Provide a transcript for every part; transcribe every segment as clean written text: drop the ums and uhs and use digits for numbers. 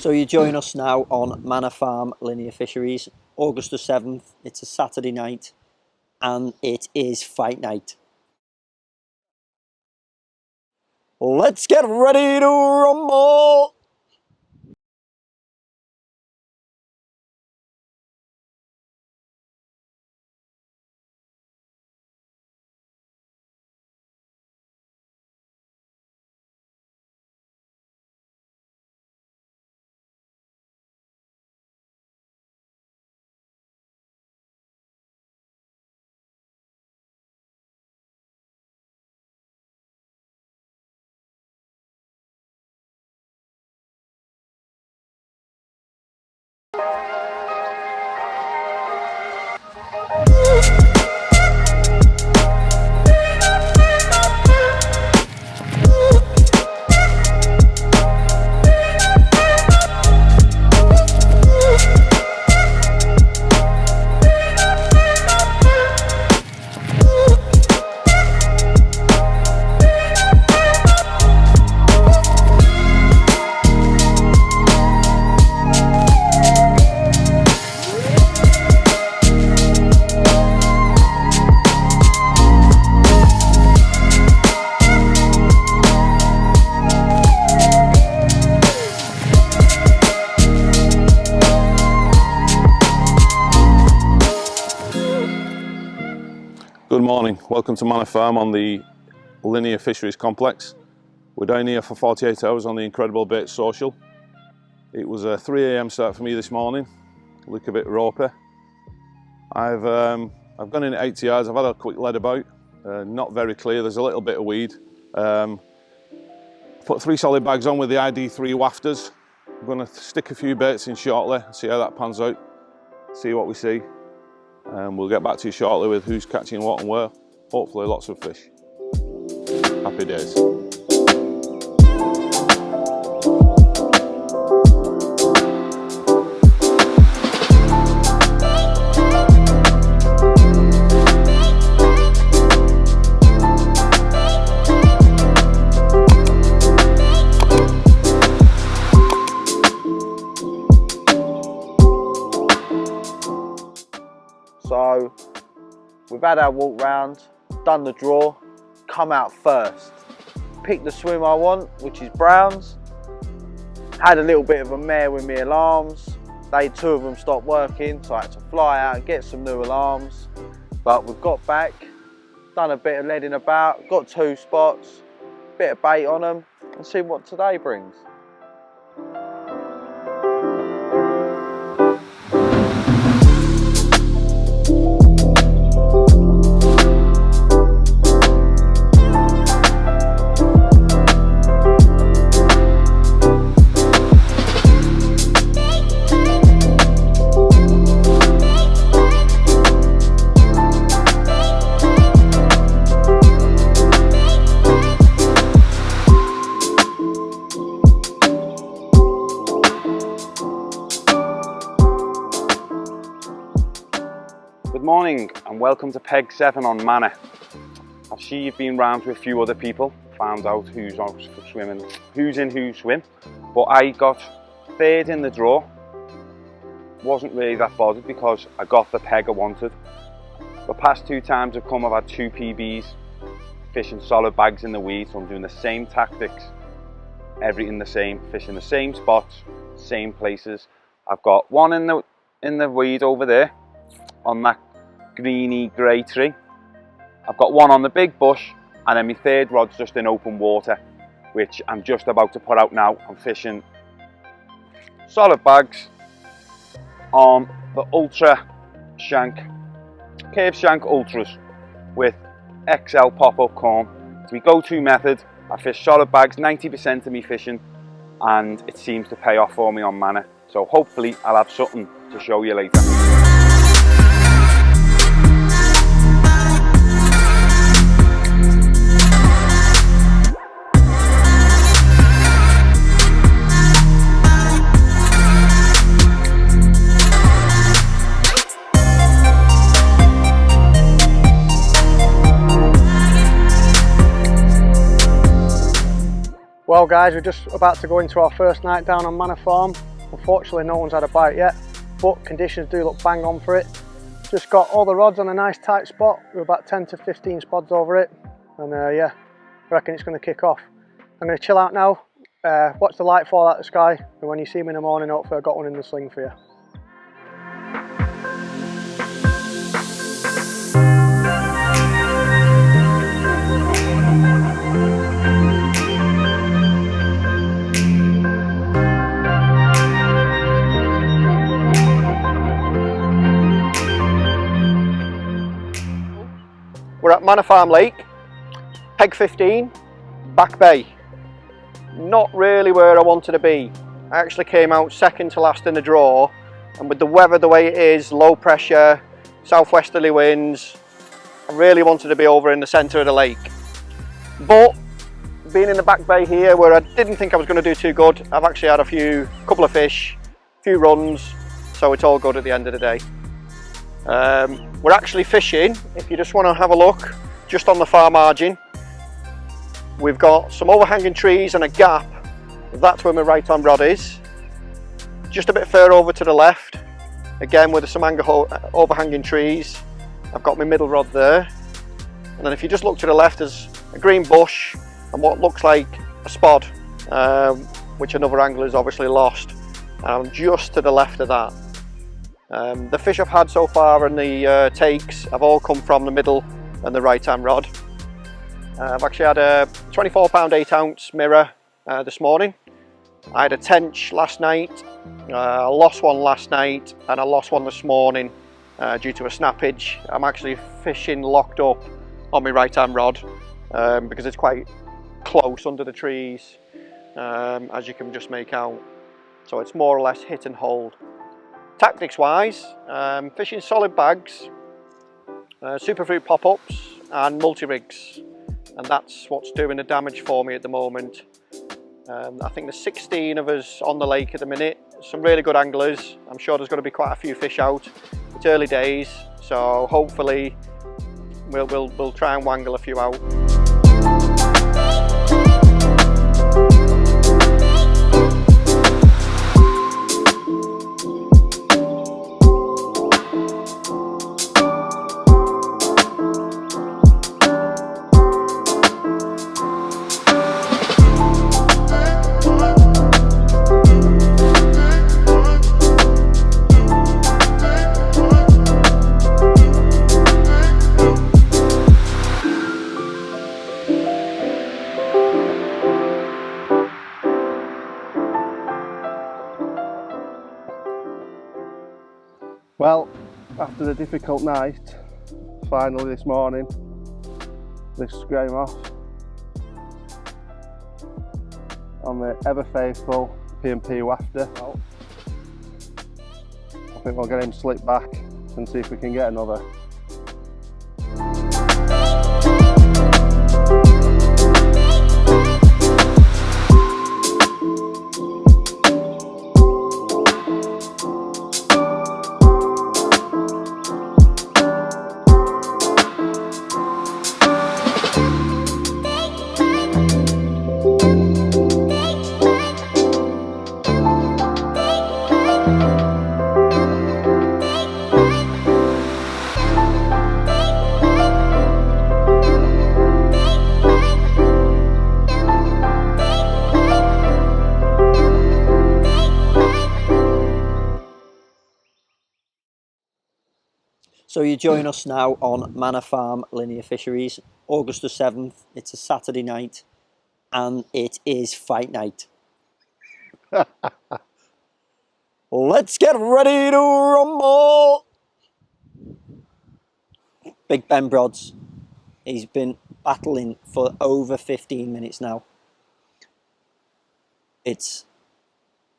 So you join us now on Manor Farm, Linear Fisheries, August the 7th. It's a Saturday night and it is fight night. Let's get ready to rumble! Good morning, welcome to Manor Farm on the Linear Fisheries complex. We're down here for 48 hours on the incredible bait social. It was a 3 AM start for me this morning, look a bit ropey. I've gone in at 80 yards, I've had a quick lead about, not very clear, there's a little bit of weed. Put 3 solid bags on with the ID3 wafters. I'm going to stick a few baits in shortly, see how that pans out, see what we see. And we'll get back to you shortly with who's catching what and where. Hopefully lots of fish. Happy days. So we've had our walk round, done the draw, come out first. Picked the swim I want, which is browns. Had a little bit of a mare with me alarms. 2 of them stopped working, so I had to fly out and get some new alarms. But we've got back, done a bit of leading about, got 2 spots, bit of bait on them, and see what today brings. Good morning and welcome to Peg 7 on Manor. I see you've been round with a few other people, found out who's out for swimming, who's in whose swim, but I got 3rd in the draw. Wasn't really that bothered because I got the peg I wanted. The past 2 times I've come, I've had 2 PBs, fishing solid bags in the weed, so I'm doing the same tactics, everything the same, fishing the same spots, same places. I've got one in the weed over there, on that greeny grey tree. I've got one on the big bush, and then my 3rd rod's just in open water, which I'm just about to put out now. I'm fishing solid bags on the Ultra Shank, Curve Shank Ultras with XL pop-up corn. It's my go-to method. I fish solid bags 90% of me fishing, and it seems to pay off for me on Manor. So hopefully I'll have something to show you later. Well guys, we're just about to go into our first night down on Manor Farm. Unfortunately no one's had a bite yet, but conditions do look bang on for it. Just got all the rods on a nice tight spot with about 10 to 15 spods over it, and yeah, I reckon it's going to kick off. I'm going to chill out now, watch the light fall out of the sky, and when you see me in the morning, hopefully I've got one in the sling for you. We're at Manor Farm Lake, peg 15, back bay. Not really where I wanted to be. I actually came out second to last in the draw, and with the weather the way it is, low pressure, southwesterly winds, I really wanted to be over in the centre of the lake. But being in the back bay here where I didn't think I was going to do too good, I've actually had a couple of fish, a few runs, so it's all good at the end of the day. We're actually fishing, if you just want to have a look, just on the far margin. We've got some overhanging trees and a gap. That's where my right hand rod is. Just a bit further over to the left, again with some overhanging trees. I've got my middle rod there. And then if you just look to the left, there's a green bush and what looks like a spod, which another angler has obviously lost. And I'm just to the left of that. The fish I've had so far and the takes have all come from the middle and the right hand rod. I've actually had a 24 pound 8 ounce mirror this morning. I had a tench last night, I lost one last night and I lost one this morning due to a snappage. I'm actually fishing locked up on my right hand rod because it's quite close under the trees, as you can just make out. So it's more or less hit and hold. Tactics wise, fishing solid bags, superfruit pop-ups and multi-rigs, and that's what's doing the damage for me at the moment. I think there's 16 of us on the lake at the minute, some really good anglers. I'm sure there's going to be quite a few fish out. It's early days, so hopefully we'll try and wangle a few out. Well, after a difficult night, finally this morning, this came off on the ever faithful P&P wafter. I think we'll get him slipped back and see if we can get another. So you join us now on Manor Farm Linear Fisheries, August the 7th. It's a Saturday night and it is fight night. Let's get ready to rumble! Big Ben Brods. He's been battling for over 15 minutes now. It's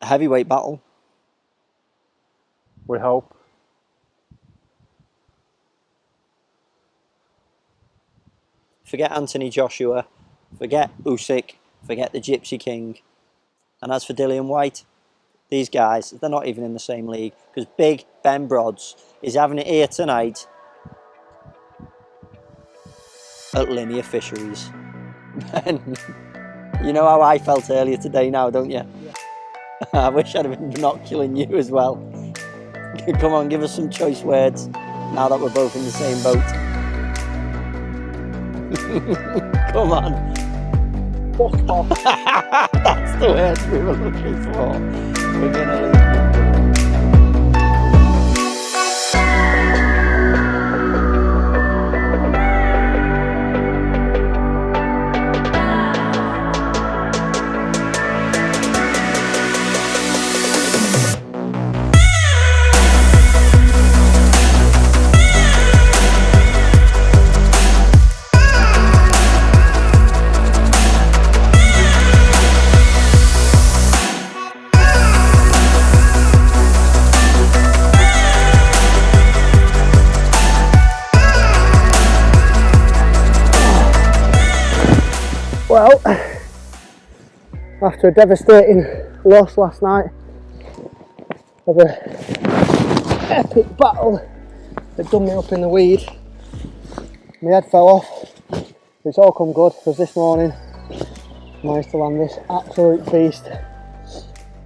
a heavyweight battle. We hope. Forget Anthony Joshua, forget Usyk, forget the Gypsy King. And as for Dillian White, these guys, they're not even in the same league, because Big Ben Brods is having it here tonight at Linear Fisheries. And you know how I felt earlier today now, don't you? Yeah. I wish I'd have been binoculing you as well. Come on, give us some choice words now that we're both in the same boat. Come on. Fuck off. That's the words we were looking for. We're gonna leave. Well, after a devastating loss last night of an epic battle that done me up in the weed, my head fell off. It's all come good because this morning I managed to land this absolute beast.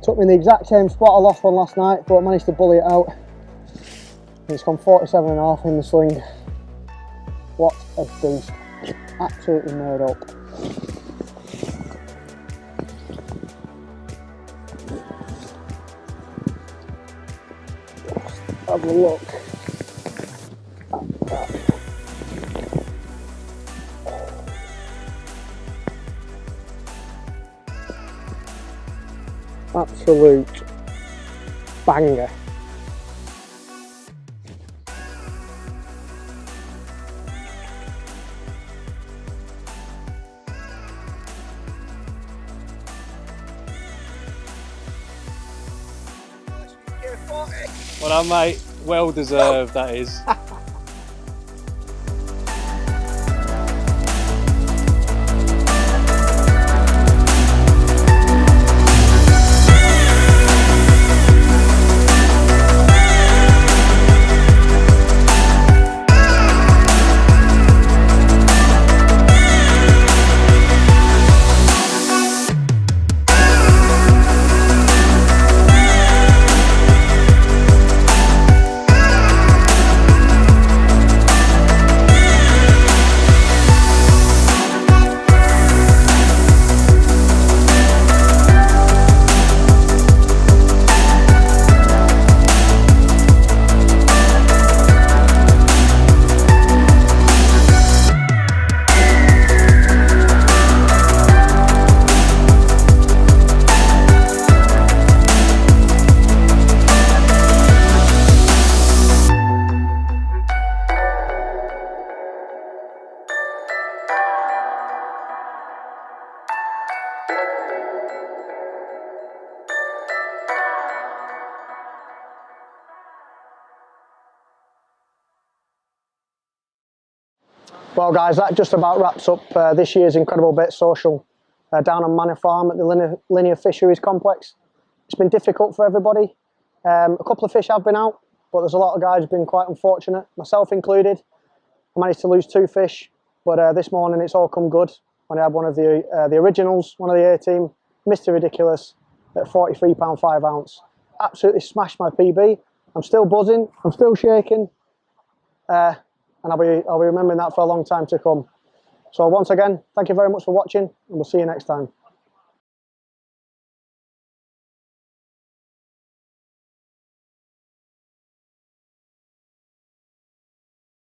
Took me in the exact same spot I lost one last night, but I managed to bully it out. And it's gone 47.5 in the sling. What a beast. Absolutely made up. Have a look at that. Absolute banger. Well done, mate. Well deserved, that is. Well guys, that just about wraps up this year's Incredible Bait Social down on Manor Farm at the Linear Fisheries complex. It's been difficult for everybody. A couple of fish have been out, but there's a lot of guys who've been quite unfortunate, myself included. I managed to lose 2 fish, but this morning it's all come good when I had one of the originals, one of the A-team, Mr. Ridiculous, at 43 £5 ounce. Absolutely smashed my PB. I'm still buzzing, I'm still shaking. And I'll be remembering that for a long time to come. So once again, thank you very much for watching, and we'll see you next time.